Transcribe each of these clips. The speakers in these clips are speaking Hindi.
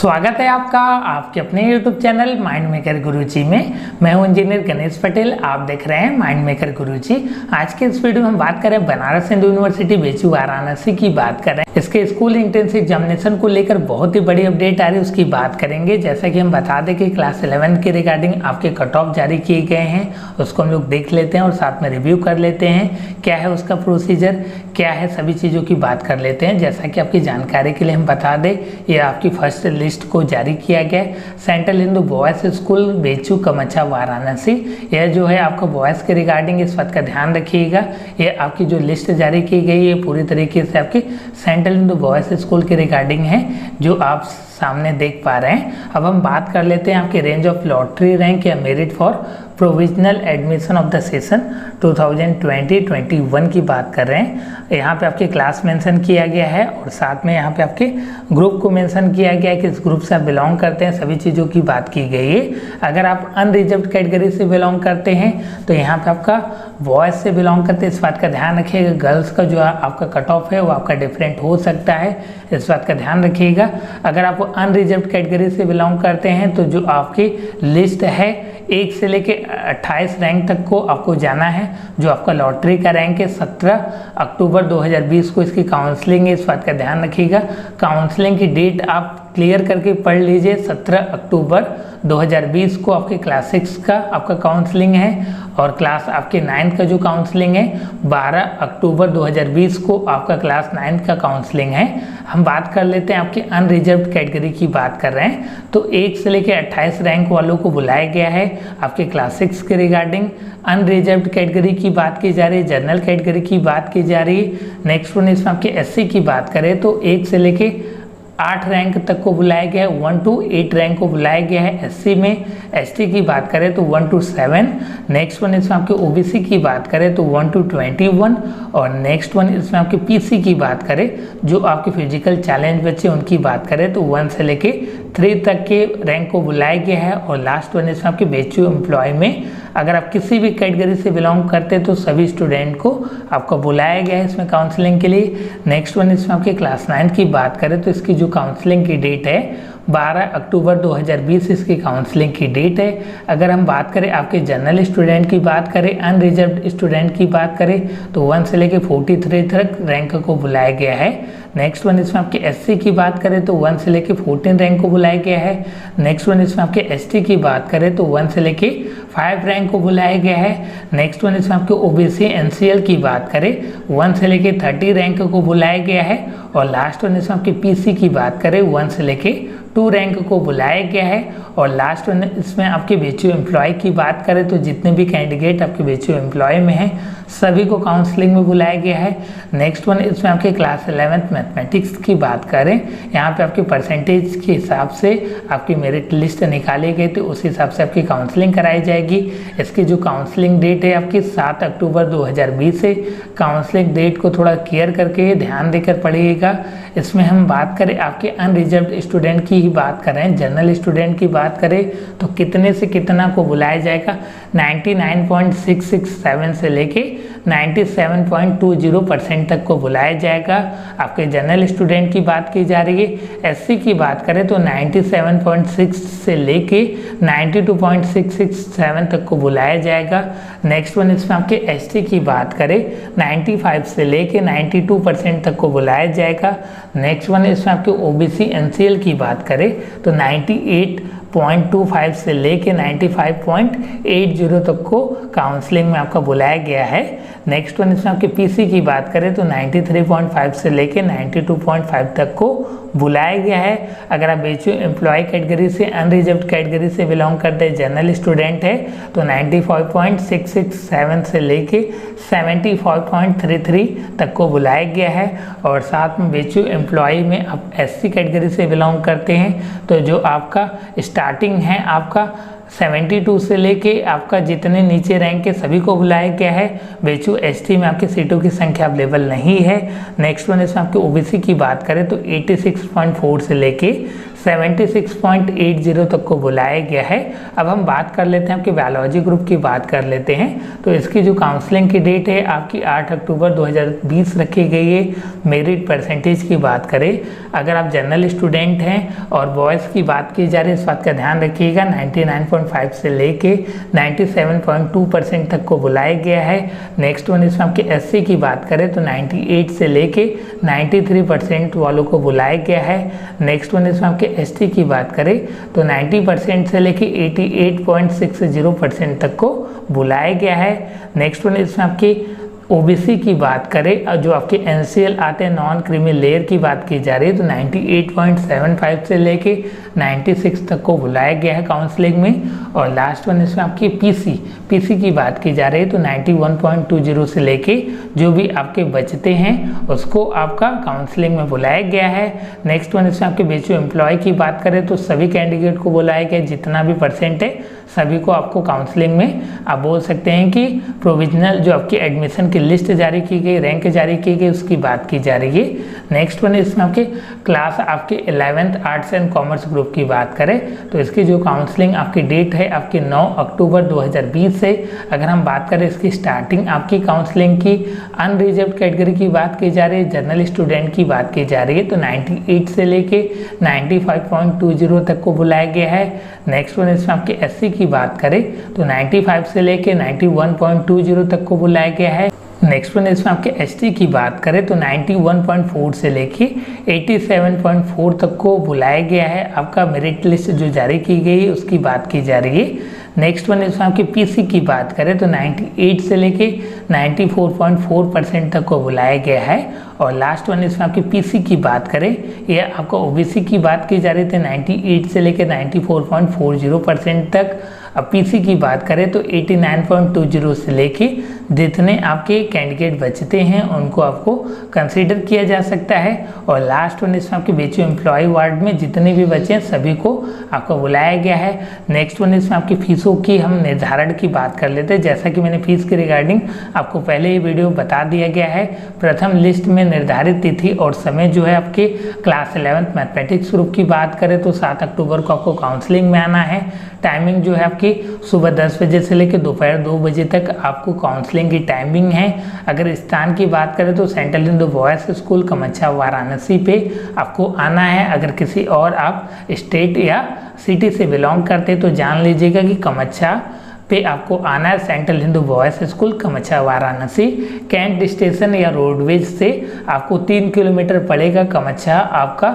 स्वागत है आपका आपके अपने YouTube चैनल माइंड मेकर गुरुजी में। मैं हूं इंजीनियर गणेश पटेल, आप देख रहे हैं माइंड मेकर गुरुजी। आज के इस वीडियो में हम बात करें बनारस हिंदू यूनिवर्सिटी बेचू वाराणसी की बात करें। इसके स्कूल एंट्रेंस एग्जामिनेशन को लेकर बहुत ही बड़ी अपडेट आ रही है, उसकी बात करेंगे। जैसा कि हम बता दें कि क्लास 11 के रिगार्डिंग आपके कट ऑफ जारी किए गए हैं, उसको हम लोग देख लेते हैं और साथ में रिव्यू कर लेते हैं क्या है उसका प्रोसीजर, क्या है, सभी चीज़ों की बात कर लेते हैं। जैसा कि आपकी जानकारी के लिए हम बता दें, ये आपकी फर्स्ट लिस्ट को जारी किया गया सेंट्रल हिंदू बॉयज़ स्कूल बेचू कमच्छा वाराणसी। यह जो है आपका बॉयज़ के रिगार्डिंग, इस बात का ध्यान रखिएगा। ये आपकी जो लिस्ट जारी की गई है पूरी तरीके से आपकी सेंट्रल हिंदू बॉयज़ स्कूल के रिगार्डिंग है, जो आप सामने देख पा रहे हैं। अब हम बात कर लेते हैं आपके रेंज ऑफ लॉटरी रैंक या merit for provisional admission of the session 2020-21 की बात कर रहे हैं। यहाँ पे आपके क्लास मेंशन किया गया है और साथ में यहाँ पे आपके ग्रुप को मेंशन किया गया है कि इस ग्रुप से आप बिलोंग करते हैं, सभी चीज़ों की बात की गई है। अगर आप अनरिजर्व्ड कैटेगरी से बिलोंग करते हैं तो यहाँ पे आपका बॉयज़ से बिलोंग करते हैं, इस बात का ध्यान रखिएगा। गर्ल्स का जो आपका कट ऑफ है वो आपका डिफरेंट हो सकता है, इस बात का ध्यान रखिएगा। अगर आप अनरिजर्व्ड कैटेगरी से बिलोंग करते हैं तो जो आपकी लिस्ट है 1 से लेके 28 रैंक तक को आपको जाना है। जो आपका लॉटरी का रैंक है 17 अक्टूबर 2020 को इसकी काउंसलिंग है, इस बात का ध्यान रखिएगा। काउंसलिंग की डेट आप क्लियर करके पढ़ लीजिए। 17 अक्टूबर 2020 को आपके क्लास 6 का आपका काउंसलिंग है और क्लास आपके 9th का जो काउंसलिंग है 12 अक्टूबर 2020 को आपका क्लास 9th का काउंसलिंग है। हम बात कर लेते हैं आपके अनरिजर्व्ड कैटेगरी की बात कर रहे हैं तो 1 से लेकर 28 रैंक वालों को बुलाया गया है आपके क्लास 6 के रिगार्डिंग। अनरिजर्व्ड कैटेगरी की बात की जा रही है, जनरल कैटेगरी की बात की जा रही है। नेक्स्ट वन इसमें आपके SC की बात करें तो 1 से लेके 8 रैंक तक को बुलाया गया है, 1 to 8 रैंक को बुलाया गया है SC में। ST की बात करें तो 1 to 7। नेक्स्ट वन इसमें आपके OBC की बात करें तो 1 to 21 और नेक्स्ट वन इसमें आपके PC की बात करें, जो आपके फिजिकल चैलेंज बच्चे उनकी बात करें तो 1 से लेके 3 तक के रैंक को बुलाया गया है। और लास्ट वन इसमें आपके बेचू एम्प्लॉय में अगर आप किसी भी कैटेगरी से बिलोंग करते हैं तो सभी स्टूडेंट को आपको बुलाया गया है इसमें काउंसलिंग के लिए। नेक्स्ट वन इसमें आपके क्लास 9 की बात करें तो इसकी जो काउंसलिंग की डेट है 12 अक्टूबर 2020 इसकी काउंसलिंग की डेट है। अगर हम बात करें आपके जनरल स्टूडेंट की बात करें, अनरिजर्व्ड स्टूडेंट की बात करें तो 1 से लेके 43 तक रैंक को बुलाया गया है। नेक्स्ट वन इसमें आपके SC की बात करें तो 1 से लेके 14 रैंक को बुलाया गया है। नेक्स्ट वन इसमें आपके ST की बात करें तो 1 से लेके 5 रैंक को बुलाया गया है। नेक्स्ट वन इसमें आपके OBC NCL की बात करें 1 से लेके 30 रैंक को बुलाया गया है। और लास्ट वन इसमें आपके PC की बात करें 1 से लेके 2 रैंक को बुलाया गया है। और लास्ट वन इसमें आपके बेचू एम्प्लॉय की बात करें तो जितने भी कैंडिडेट आपके बेचू एम्प्लॉय में हैं सभी को काउंसलिंग में बुलाया गया है। नेक्स्ट वन इसमें आपके क्लास 11th मैथमेटिक्स की बात करें, यहाँ पे आपके परसेंटेज के हिसाब से आपकी मेरिट लिस्ट निकाली गई थी, उस हिसाब से आपकी काउंसलिंग कराई जाएगी। इसकी जो काउंसलिंग डेट है आपकी 7 अक्टूबर 2020 है। काउंसलिंग डेट को थोड़ा क्लियर करके ध्यान देकर पढ़िएगा। इसमें हम बात करें आपके अनरिजर्व्ड स्टूडेंट की ही बात करें, जनरल स्टूडेंट की बात करें तो कितने से कितना को बुलाया जाएगा 99.667 से लेके 97.20% तक को बुलाया जाएगा। आपके जनरल स्टूडेंट की बात की जा रही है। SC की बात करें तो 97.6 से लेके 92.667 तक को बुलाया जाएगा। नेक्स्ट वन इसमें आपके ST की बात करें 95 से लेके 92% तक को बुलाया जाएगा। नेक्स्ट वन इसमें आपके OBC NCL की बात करें तो 98.25 से लेके 95.80 तक को काउंसलिंग में आपका बुलाया गया है। नेक्स्ट वन इसमें आपके PC की बात करें तो 93.5 से लेके 92.5 तक को बुलाया गया है। अगर आप बेचू एम्प्लॉय कैटेगरी से, अनरिजर्व्ड कैटेगरी से बिलोंग करते हैं, जनरल स्टूडेंट है तो 95.667 से लेके 75.33 तक को बुलाया गया है। और साथ में बेचू एम्प्लॉय में आप SC कैटेगरी से बिलोंग करते हैं तो जो आपका स्टार्टिंग है आपका 72 से लेके आपका जितने नीचे रैंक के सभी को बुलाया गया है। बेचू ST में आपकी सीटों की संख्या अवेलेबल नहीं है। नेक्स्ट वन इसमें आपके OBC की बात करें तो 86.4 से लेके 76.80 तक को बुलाया गया है। अब हम बात कर लेते हैं आपके बायोलॉजी ग्रुप की बात कर लेते हैं। तो इसकी जो काउंसलिंग की डेट है आपकी 8 अक्टूबर 2020 रखी गई है। मेरिट परसेंटेज की बात करें, अगर आप जनरल स्टूडेंट हैं और बॉयज़ की बात की जा रही है, इस बात का ध्यान रखिएगा 99.5 से लेके 97.2% तक को बुलाया गया है। नेक्स्ट वन इसमें आपके एससी की बात करें तो 98 से लेके 93% वालों को बुलाया गया है। नेक्स्ट वन इसमें आपके एसटी की बात करें तो 90% से लेके 88.60% तक को बुलाया गया है। नेक्स्ट वन इसमें आपकी ओबीसी की बात करें, जो आपके एनसीएल आते हैं नॉन क्रीमी लेयर की बात की जा रही है तो 98.75 से लेके 96 तक को बुलाया गया है काउंसलिंग में। और लास्ट वन इसमें आपकी पीसी की बात की जा रही है तो 91.20 से लेके जो भी आपके बचते हैं उसको आपका काउंसलिंग में बुलाया गया है। नेक्स्ट वन इसमें आपके बीचू एम्प्लॉय की बात करें तो सभी कैंडिडेट को बुलाया गया, जितना भी परसेंट है सभी को आपको काउंसलिंग में आप बोल सकते हैं कि प्रोविजनल जो आपकी एडमिशन की लिस्ट जारी की गई, रैंक जारी की गई, उसकी बात की जा रही है। नेक्स्ट वन इसमें आपके क्लास आपके 11th arts and commerce group की बात करें तो इसकी जो काउंसलिंग आपकी डेट है आपकी 9 अक्टूबर 2020 से। अगर हम बात करें इसकी स्टार्टिंग आपकी काउंसलिंग की अनरिजर्व कैटेगरी की बात की जा रही है, जनरल स्टूडेंट की बात की जा रही है तो 98 से लेके 95.20 तक को बुलाया गया है। नेक्स्ट वन इसमें आपके एससी की बात करें तो 95 से लेके 91.20 तक को बुलाया गया है। नेक्स्ट वन इसमें आपके एसटी की बात करें तो 91.4 से लेके 87.4 तक को बुलाया गया है। आपका मेरिट लिस्ट जो जारी की गई है उसकी बात की जा रही है। नेक्स्ट वन इसमें आपके पीसी की बात करें तो 98 से लेके 94.4% तक को बुलाया गया है। और लास्ट वन इसमें आपके पीसी की बात करें, यह आपका ओबीसी की बात की जा रही थी 98 से लेके 94.40% तक। अब पीसी की बात करें तो 89.20 से लेके जितने आपके कैंडिडेट बचते हैं उनको आपको कंसीडर किया जा सकता है। और लास्ट वन इसमें आपके बीचू एम्प्लॉय वार्ड में जितने भी बचे हैं सभी को आपको बुलाया गया है। नेक्स्ट वन इसमें आपकी फीसों की हम निर्धारण की बात कर लेते हैं। जैसा कि मैंने फीस के रिगार्डिंग आपको पहले ही वीडियो बता दिया गया है। प्रथम लिस्ट में निर्धारित तिथि और समय जो है आपके क्लास 11th मैथमेटिक्स ग्रुप की बात करें तो 7 अक्टूबर को आपको काउंसलिंग में आना है। टाइमिंग जो है आपकी सुबह 10 बजे से लेकर दोपहर 2 बजे तक आपको काउंसलिंग की टाइमिंग है। अगर स्थान की बात करें तो central Hindu boys school Kamachha Varanasi पे आपको आना है। अगर किसी और आप स्टेट या सिटी से बिलोंग करते हैं तो जान लीजिएगा कि कमच्छा पे आपको आना है। Central Hindu boys school Kamachha Varanasi cantt station या रोडवेज से आपको 3 किलोमीटर पड़ेगा कमच्छा। आपका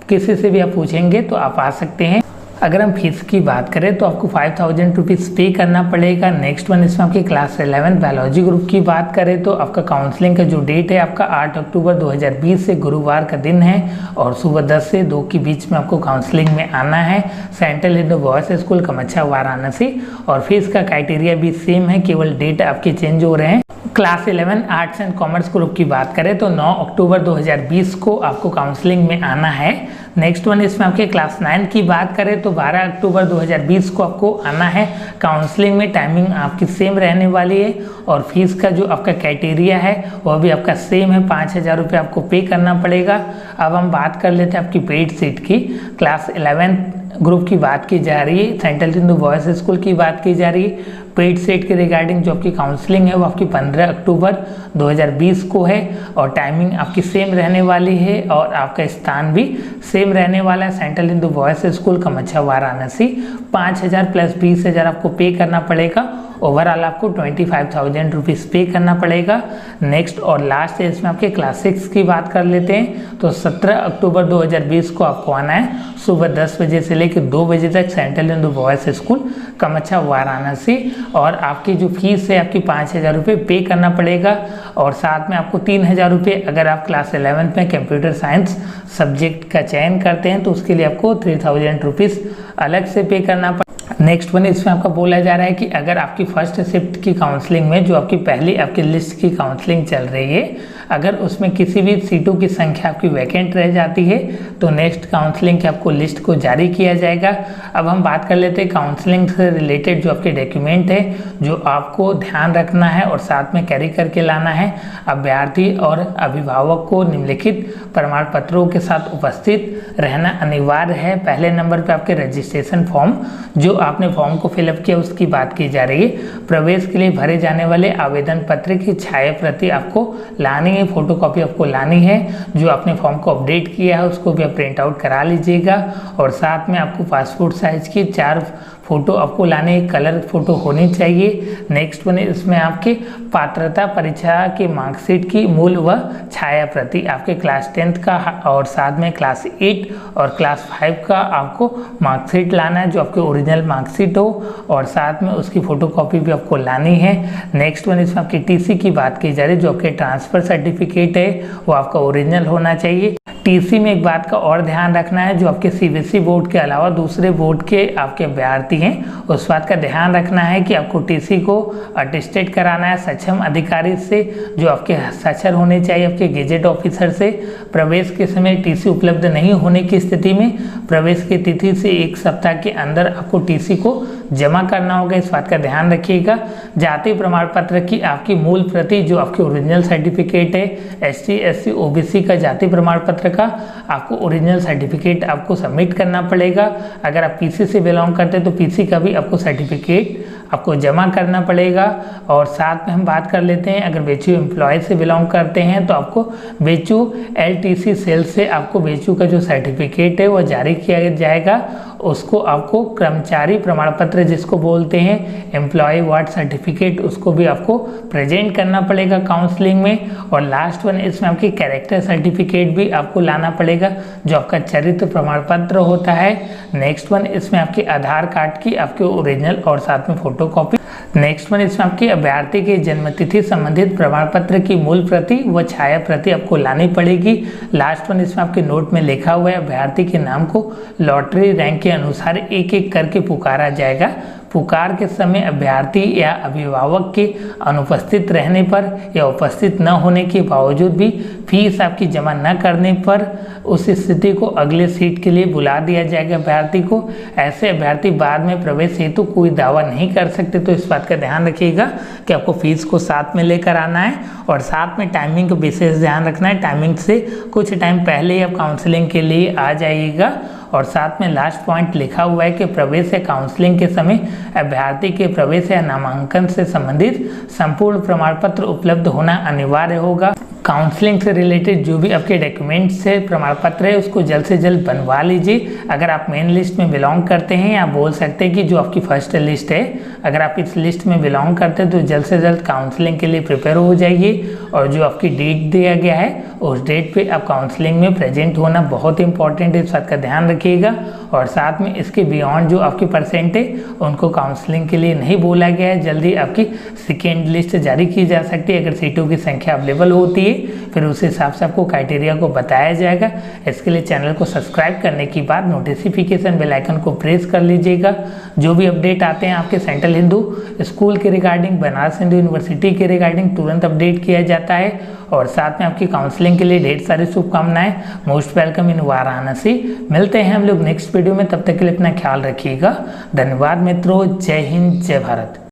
किसी से भी आप पूछेंगे तो आप आ सकते हैं। अगर हम फीस की बात करें तो आपको 5000 रुपीज़ पे करना पड़ेगा। नेक्स्ट वन इसमें आपकी क्लास 11 बायोलॉजी ग्रुप की बात करें तो आपका काउंसलिंग का जो डेट है आपका 8 अक्टूबर 2020 से गुरुवार का दिन है और सुबह 10 से 2 के बीच में आपको काउंसलिंग में आना है। Central Hindu boys school Kamachha Varanasi. और फीस का क्राइटेरिया भी सेम है, केवल डेट आपके चेंज हो रहे हैं। Class 11 arts and commerce group की बात करें तो 9 अक्टूबर 2020 को आपको काउंसलिंग में आना है। नेक्स्ट वन इसमें आपके क्लास 9 की बात करें तो 12 अक्टूबर 2020 को आपको आना है काउंसलिंग में। टाइमिंग आपकी सेम रहने वाली है और फीस का जो आपका क्राइटेरिया है वह भी आपका सेम है, 5000 रुपये आपको पे करना पड़ेगा। अब हम बात कर लेते हैं आपकी पेड सीट की। क्लास 11 ग्रुप की बात की जा रही है, सेंट्रल हिंदू बॉयज़ स्कूल की बात की जा रही है। पेड सेट के रिगार्डिंग जो आपकी काउंसलिंग है वो आपकी 15 अक्टूबर 2020 को है और टाइमिंग आपकी सेम रहने वाली है और आपका स्थान भी सेम रहने वाला है। Central Hindu boys school Kamachha Varanasi. 5000 plus 20,000 आपको पे करना पड़ेगा। ओवरऑल आपको 25,000 रुपीज़ पे करना पड़ेगा। नेक्स्ट और लास्ट है इसमें आपके क्लास 6 की बात कर लेते हैं तो 17 अक्टूबर 2020 को आपको आना है सुबह 10 बजे से लेकर 2 बजे तक central Hindu boys school Kamachha Varanasi. और आपकी जो फीस है आपकी 5000 रुपये पे करना पड़ेगा और साथ में आपको 3000 रुपये अगर आप क्लास 11 में कंप्यूटर साइंस सब्जेक्ट का चयन करते हैं तो उसके लिए आपको 3000 रुपीज़ अलग से पे करना पड़ेगा। नेक्स्ट वन इसमें आपका बोला जा रहा है कि अगर आपकी फर्स्ट शिफ्ट की काउंसलिंग में जो आपकी पहली आपकी लिस्ट की काउंसलिंग चल रही है, अगर उसमें किसी भी सीटों की संख्या आपकी वैकेंट रह जाती है तो नेक्स्ट काउंसलिंग की आपको लिस्ट को जारी किया जाएगा। अब हम बात कर लेते हैं काउंसलिंग से रिलेटेड जो आपके डॉक्यूमेंट है जो आपको ध्यान रखना है और साथ में कैरी करके लाना है। अभ्यर्थी और अभिभावक को निम्नलिखित प्रमाण पत्रों के साथ उपस्थित रहना अनिवार्य है। पहले नंबर पे आपके रजिस्ट्रेशन फॉर्म, जो आपने फॉर्म को फिलअप किया उसकी बात की जा रही है। प्रवेश के लिए भरे जाने वाले आवेदन पत्र की छाया प्रति आपको लानी है, फोटोकॉपी आपको लानी है। जो आपने फॉर्म को अपडेट किया है उसको भी आप प्रिंट आउट करा लीजिएगा और साथ में आपको पासपोर्ट साइज की 4 फोटो आपको लाने, कलर फोटो होनी चाहिए। नेक्स्ट वन इसमें आपके पात्रता परीक्षा के मार्कशीट की मूल व छाया प्रति, आपके क्लास 10th का और साथ में क्लास 8 और क्लास 5 का आपको मार्कशीट लाना है जो आपके ओरिजिनल मार्कशीट हो और साथ में उसकी फोटोकॉपी भी आपको लानी है। नेक्स्ट वन इसमें आपकी टीसी की बात की जा रही है। जो आपके ट्रांसफ़र सर्टिफिकेट है वो आपका ओरिजिनल होना चाहिए। टीसी में एक बात का और ध्यान रखना है, जो आपके सीबीएसई बोर्ड के अलावा दूसरे बोर्ड के आपके अभ्यर्थी हैं उस बात का ध्यान रखना है कि आपको टीसी को अटेस्टेड कराना है सक्षम अधिकारी से, जो आपके हस्ताक्षर होने चाहिए आपके गेजेट ऑफिसर से। प्रवेश के समय टीसी उपलब्ध नहीं होने की स्थिति में प्रवेश की तिथि से 1 सप्ताह के अंदर आपको टीसी को जमा करना होगा, इस बात का ध्यान रखिएगा। जाति प्रमाण पत्र की आपकी मूल प्रति, जो आपकी ओरिजिनल सर्टिफिकेट है, एसटी एससी ओबीसी का जाति प्रमाण पत्र का आपको ओरिजिनल सर्टिफिकेट आपको सबमिट करना पड़ेगा। अगर आप पीसी से बिलोंग करते हैं तो पीसी का भी आपको सर्टिफिकेट आपको जमा करना पड़ेगा। और साथ में हम बात कर लेते हैं, अगर बेचू एम्प्लॉय से बिलोंग करते हैं तो आपको बेचू एलटीसी सेल से आपको बेचू का जो सर्टिफिकेट है वो जारी किया जाएगा। उसको आपको कर्मचारी प्रमाण पत्र जिसको बोलते हैं एम्प्लॉय वार्ड सर्टिफिकेट, उसको भी आपको प्रेजेंट करना पड़ेगा काउंसलिंग में। और लास्ट वन इसमें आपकी कैरेक्टर सर्टिफिकेट भी आपको लाना पड़ेगा जो आपका चरित्र प्रमाण पत्र होता है। नेक्स्ट वन इसमें आपके आधार कार्ड की आपके ओरिजिनल और साथ में फोटोकॉपी। नेक्स्ट वन इसमें आपकी अभ्यर्थी की जन्मतिथि संबंधित प्रमाण पत्र की मूल प्रति व छाया प्रति आपको लानी पड़ेगी। लास्ट वन इसमें आपके नोट में लिखा हुआ है अभ्यर्थी के नाम को लॉटरी रैंक के अनुसार एक एक करके पुकारा जाएगा। पुकार के समय अभ्यर्थी या अभिभावक के अनुपस्थित रहने पर या उपस्थित न होने के बावजूद भी फीस आपकी जमा न करने पर उस स्थिति को अगले सीट के लिए बुला दिया जाएगा अभ्यर्थी को। ऐसे अभ्यर्थी बाद में प्रवेश हेतु कोई दावा नहीं कर सकते, तो इस बात का ध्यान रखिएगा कि आपको फीस को साथ में लेकर आना है और साथ में टाइमिंग का विशेष ध्यान रखना है। टाइमिंग से कुछ टाइम पहले ही आप काउंसलिंग के लिए आ जाइएगा। और साथ में लास्ट पॉइंट लिखा हुआ है कि प्रवेश या काउंसलिंग के समय अभ्यर्थी के प्रवेश या नामांकन से संबंधित संपूर्ण प्रमाण पत्र उपलब्ध होना अनिवार्य होगा। काउंसलिंग से रिलेटेड जो भी आपके डॉक्यूमेंट्स है, प्रमाण पत्र है, उसको जल्द से जल्द बनवा लीजिए। अगर आप मेन लिस्ट में बिलोंग करते हैं या बोल सकते हैं कि जो आपकी फर्स्ट लिस्ट है, अगर आप इस लिस्ट में बिलोंग करते हैं तो जल्द से जल्द काउंसलिंग के लिए प्रिपेयर हो जाइए। और जो आपकी डेट दिया गया है उस डेट पे आप काउंसलिंग में प्रेजेंट होना बहुत इंपॉर्टेंट है, इस बात का ध्यान रखिएगा। और साथ में इसके बियॉन्ड जो आपकी परसेंट है उनको काउंसलिंग के लिए नहीं बोला गया है। जल्दी आपकी सेकेंड लिस्ट जारी की जा सकती है अगर सीटों की संख्या अवेलेबल होती है, फिर उस हिसाब से आपको क्राइटेरिया को बताया जाएगा। इसके लिए चैनल को सब्सक्राइब करने के बाद नोटिफिकेशन बेल आइकन को प्रेस कर लीजिएगा। जो भी अपडेट आते हैं आपके सेंट्रल हिंदू स्कूल के रिगार्डिंग, बनारस हिंदू यूनिवर्सिटी के रिगार्डिंग तुरंत अपडेट किया जाता है। और साथ में आपकी काउंसलिंग के लिए ढेर सारी शुभकामनाएं। Most welcome in Varanasi. मिलते हैं हम लोग नेक्स्ट वीडियो में, तब तक के लिए अपना ख्याल रखिएगा। धन्यवाद मित्रों, जय हिंद, जय भारत।